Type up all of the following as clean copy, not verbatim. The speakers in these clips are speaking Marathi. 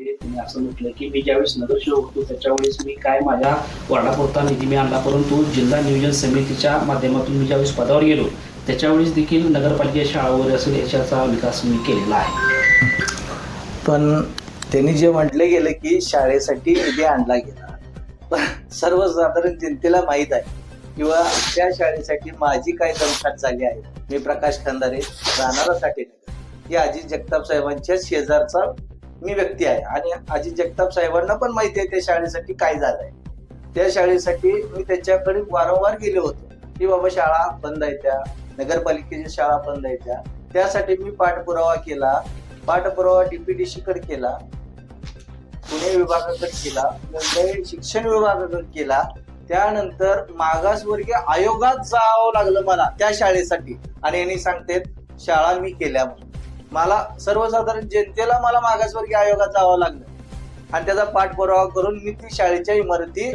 शाळेमध्ये त्यांनी असं म्हटलं की मी ज्यावेळेस नगरसेवक होतो त्याच्यावेळेस मी काय माझ्या वार्डापुरता निधी मी आणला, परंतु जिल्हा नियोजन समितीच्या माध्यमातून मी ज्यावेळेस पदावर गेलो त्याच्यावेळेस देखील नगरपालिका शाळा वगैरे असेल याच्याचा विकास मी केलेला आहे. पण त्यांनी जे म्हटलं गेलं की शाळेसाठी निधी आणला गेला, पण सर्वसाधारण जनतेला माहीत आहे किंवा त्या शाळेसाठी माझी काय दमछाक झाली आहे. मी प्रकाश खंदारे, राहणारा साठेनगर, ही अजित जगताप साहेबांच्या शेजारचा मी व्यक्ती आहे आणि अजित जगताप साहेबांना पण माहिती आहे त्या शाळेसाठी काय झालंय. त्या शाळेसाठी मी त्यांच्याकडे वारंवार गेले होते की बाबा शाळा बंद आहे, त्या नगरपालिकेच्या शाळा बंद आहे, त्यासाठी मी पाठपुरावा केला. पाठपुरावा DPDC कडे केला, पुणे विभागाकडे केला, मुंबई शिक्षण विभागाकडे केला. त्यानंतर मागासवर्गीय आयोगात जावं लागलं मला त्या शाळेसाठी आणि यांनी सांगते शाळा मी केल्या म्हणून. मला सर्वसाधारण जनतेला मला मागासवर्गीय आयोगात जावं लागलं आणि त्याचा पाठपुरावा करून मी ती शाळेच्या इमारती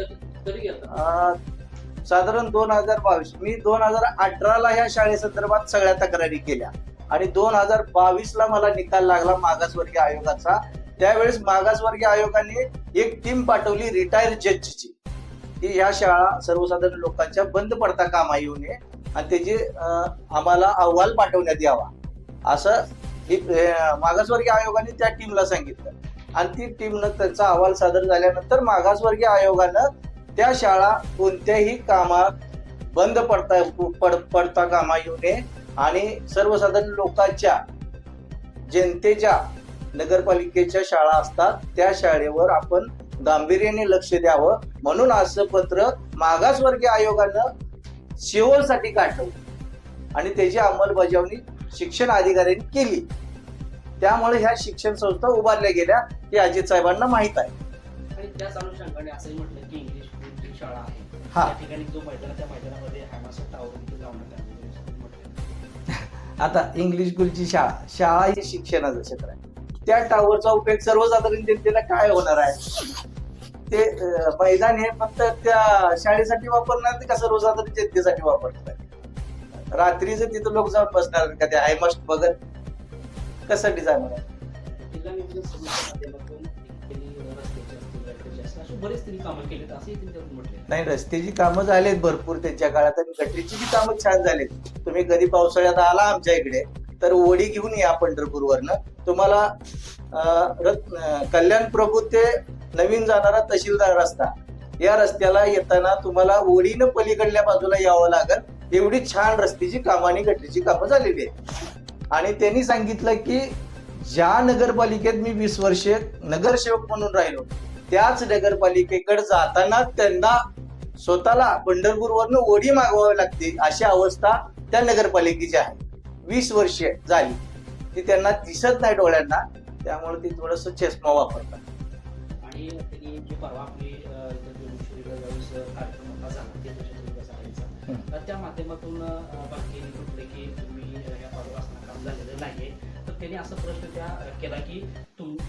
साधारण 2022 मी 2018ला ह्या शाळेसंदर्भात सगळ्या तक्रारी केल्या आणि 2022ला मला निकाल लागला मागासवर्गीय आयोगाचा. त्यावेळेस मागासवर्गीय आयोगाने एक टीम पाठवली रिटायर जजची की ह्या शाळा सर्वसाधारण लोकांच्या बंद पडता कामा येऊ नये आणि त्याचे आम्हाला अहवाल पाठवण्यात यावा असं मागासवर्गीय आयोगाने त्या टीमला सांगितलं आणि ती टीमनं त्यांचा अहवाल सादर झाल्यानंतर मागासवर्गीय आयोगानं त्या शाळा कोणत्याही कामात बंद पडता कामा येऊ नये आणि सर्वसाधारण लोकांच्या जनतेच्या नगरपालिकेच्या शाळा असतात त्या शाळेवर आपण गांभीर्याने लक्ष द्यावं म्हणून असं पत्र मागासवर्गीय आयोगानं शेवटसाठी काढलं आणि त्याची अंमलबजावणी शिक्षण अधिकाऱ्यांनी केली. त्यामुळे ह्या शिक्षण संस्था उभारल्या गेल्या हे अजित साहेबांना माहित आहे. आणि त्याच अनुषंगाने असंही म्हटलं की इंग्लिश स्कूलची शाळा आहे, हा. त्या ठिकाणी जो मैदान त्या मैदानामध्ये हायमासा टावर लावण्यात आलेलं. आता इंग्लिश स्कूलची शाळा ही शिक्षणाचं क्षेत्र आहे. त्या टावरचा उपयोग सर्वसाधारण जनतेला काय होणार आहे? ते मैदान हे फक्त त्या शाळेसाठी वापरणार का सर्वसाधारण जनतेसाठी वापरणार? रात्रीचं तिथं लोक जाऊन बसणार का ते आय मस्ट बघत? कशासाठी जाणार? जिल्हा नियोजन समितीच्या माध्यमातून रस्त्याची असतील, गटरीची असतील, अशी बरेच त्यांनी कामं केलीत असंही त्यांनी म्हटले. नाही, रस्त्याची कामं झालीत भरपूर त्यांच्या काळात आणि गटरीची बी कामं छान झालीत. तुम्ही कधी पावसाळ्यात आला आमच्या इकडे तर ओढी घेऊन या पंढरपूरवरनं, तुम्हाला कल्याण प्रभू ते नवीन जाणारा तहसीलदार रस्ता या रस्त्याला येताना तुम्हाला ओढीनं पलीकडल्या बाजूला यावं लागेल. एवढी छान रस्त्याची कामं आणि गटरीची कामं झालेली आहेत. आणि त्यांनी सांगितलं की ज्या नगरपालिकेत मी 20 वर्षे नगरसेवक म्हणून राहिलो त्याच नगरपालिकेकडे जाताना त्यांना स्वतःला पंढरपूरवरनं ओढी मागवावी लागते अशी अवस्था त्या नगरपालिकेची आहे. 20 वर्षे झाली ती त्यांना दिसत नाही डोळ्यांना, त्यामुळे ती थोडस चष्मा वापरतात. आणि त्यांनी जे परवा आपली कार्यक्रम मोठा झाला तर त्या माध्यमातून बाकी म्हटले की तुम्ही या पदावर काम झालेलं नाहीये, तर त्यांनी असा प्रश्न त्या केला की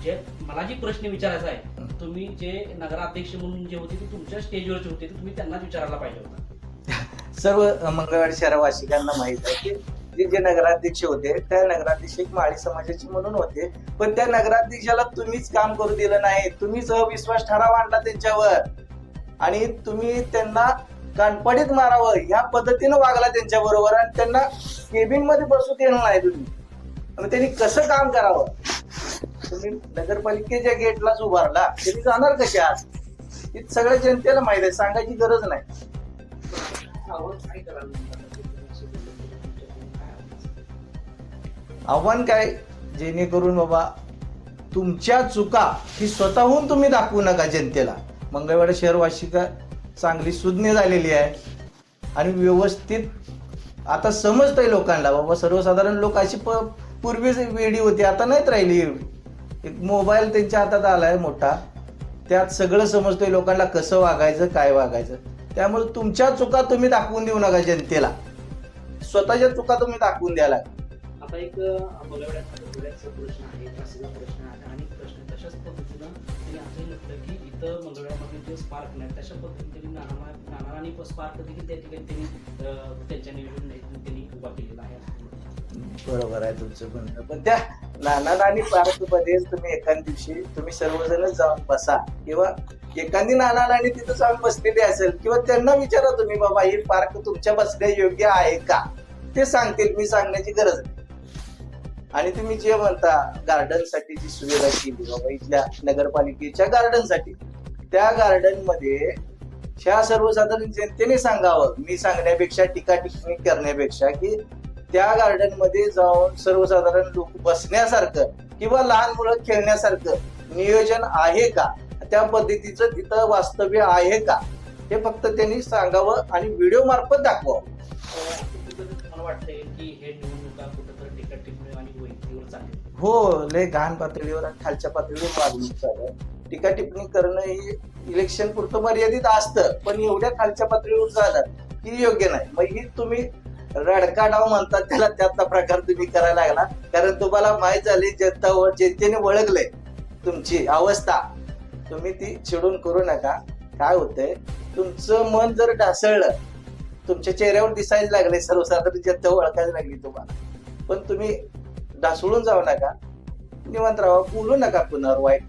जे मला जी प्रश्न विचारायचा आहे, तुम्ही जे नगराध्यक्ष म्हणून जे होते ते तुमच्या स्टेजवरचे होते ते तुम्ही त्यांनाच विचारायला पाहिजे होता. सर्व मंगळवाडी शहरवासिकांना माहित आहे की जे नगराध्यक्ष होते त्या नगराध्यक्ष एक माळी समाजाचे म्हणून होते, पण त्या नगराध्यक्षाला तुम्हीच काम करू दिलं नाही. तुम्हीच अविश्वास ठराव आणला त्यांच्यावर आणि तुम्ही त्यांना कानपडीत मारावं ह्या पद्धतीनं वागला त्यांच्या बरोबर आणि त्यांना केबिन मध्ये बसू देणार नाही तुम्ही. आणि त्यांनी कसं काम करावं? तुम्ही नगरपालिकेच्या गेटलाच उभारला, त्यांनी जाणार कसे आज? हे सगळ्या जनतेला माहित आहे, सांगायची गरज नाही. आव्हान काय? जेणेकरून बाबा तुमच्या चुका ही स्वतःहून तुम्ही दाखवू नका जनतेला. मंगळवाडी शहरवासिका चांगली सुज्ञ झालेली आहे आणि व्यवस्थित आता समजतंय लोकांना. बाबा सर्वसाधारण लोक अशी पूर्वी वेडी होती, आता नाहीत राहिली एवढी. एक मोबाईल त्यांच्या हातात आलाय मोठा, त्यात सगळं समजतंय लोकांना कसं वागायचं काय वागायचं. त्यामुळे तुमच्या चुका तुम्ही दाखवून देऊ नका जनतेला, स्वतःच्या चुका तुम्ही दाखवून द्यायला. आता एक मंगळवाड्याचा प्रश्न आहे, त्रासीचा प्रश्न आहे आणि प्रश्न तशाच पद्धतीनं त्यांनी असंही म्हटलं की इथं मंगळवाड्यामध्ये जे स्पार्क नाही तशा पद्धतीने नाना आणि स्पार्क देखील त्या ठिकाणी त्यांनी त्यांच्या नियोजन त्यांनी उभा केलेला आहे. बरोबर आहे तुमचं म्हणणं, पण त्या नाना नानी पार्क मध्ये तुम्ही एखाद्या दिवशी तुम्ही सर्वजणच जाऊन बसा, किंवा एखादी नाना नानी तिथं जाऊन बसलेली असेल, किंवा त्यांना विचारा तुम्ही, बाबा ही पार्क तुमच्या बसण्या योग्य आहे का, ते सांगतील, मी सांगण्याची गरज नाही. आणि तुम्ही जे म्हणता गार्डन साठी जी सुविधा केली बाबा इथल्या नगरपालिकेच्या गार्डन साठी, त्या गार्डन मध्ये ह्या सर्वसाधारण जनतेने सांगावं, मी सांगण्यापेक्षा, टीका टिप्पणी करण्यापेक्षा, की त्या गार्डन मध्ये जाऊन सर्वसाधारण लोक बसण्यासारखं किंवा लहान मुलं खेळण्यासारखं नियोजन आहे का, त्या पद्धतीचं तिथं वास्तव्य आहे का, हे फक्त त्यांनी सांगावं आणि व्हिडिओ मार्फत दाखवावं. मला वाटतंय की हे निवडणुका कुठेतरी टीका टिप्पणी आणि वैयक्तिकवर चालली. हो, लय घाण पातळीवर आणि खालच्या पातळीवर वागणूक चालू आहे. टीका टिप्पणी करणं ही इलेक्शन पुरतं मर्यादित असतं, पण एवढ्या खालच्या पातळीवर झालं ही योग्य नाही. मग ही तुम्ही रडका डाव म्हणतात त्याला, त्यातला प्रकार तुम्ही करायला लागला, कारण तुम्हाला माहीत झाली जनतेने ओळखलंय तुमची अवस्था. तुम्ही ती चिडून करू नका. काय होतंय, तुमचं मन जर ढासळलं, तुमच्या चेहऱ्यावर दिसायला लागले, सर्वसाधारण जनता ओळखायला लागली तुम्हाला, पण तुम्ही ढासळून जाऊ नका, निवांत राहा, बोलू नका पुन्हा वाईट.